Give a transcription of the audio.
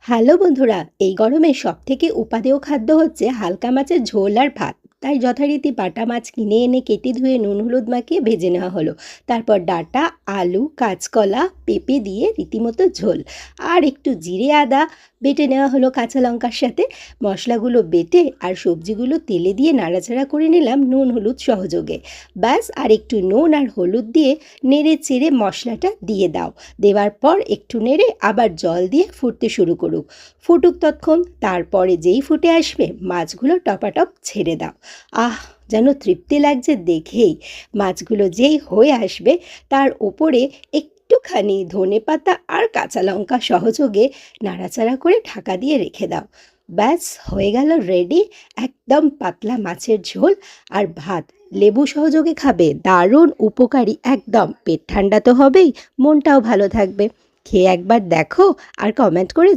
Hello বন্ধুরা, এই গরমে সবথেকে উপাদেয় খাদ্য হচ্ছে হালকা মাছের ঝোল আর ভাত। তাই যথারীতি বাটা মাছ কিনে এনে কেটে ধুয়ে নুন হলুদ মাখিয়ে ভেজে নেওয়া হলো। তারপর ডাঁটা, আলু, কাঁচকলা, পেঁপে দিয়ে রীতিমতো ঝোল। আর একটু জিরে আদা বেটে নেওয়া হলো কাঁচা লঙ্কার সাথে। মশলাগুলো বেটে আর সবজিগুলো তেলে দিয়ে নাড়াচাড়া করে নিলাম নুন হলুদ সহযোগে। ব্যাস, আর একটু নুন আর হলুদ দিয়ে নেড়ে চেড়ে মশলাটা দিয়ে দাও। দেওয়ার পর একটু নেড়ে আবার জল দিয়ে ফুটতে শুরু করুক। ফুটুক ততক্ষণ, তারপরে যেই ফুটে আসবে মাছগুলো টপাটপ ছেড়ে দাও। আহ, যেন তৃপ্তি লাগছে দেখেই। মাছগুলো যেই হয়ে আসবে তার ওপরে একটুখানি ধনেপাতা আর কাঁচা লঙ্কা সহযোগে নাড়াচাড়া করে ঢাকা দিয়ে রেখে দাও। ব্যাস, হয়ে গেল রেডি একদম পাতলা মাছের ঝোল আর ভাত। লেবু সহযোগে খাবে, দারুণ উপকারী একদম। পেট ঠান্ডা তো হবেই, মনটাও ভালো থাকবে। খেয়ে একবার দেখো আর কমেন্ট করে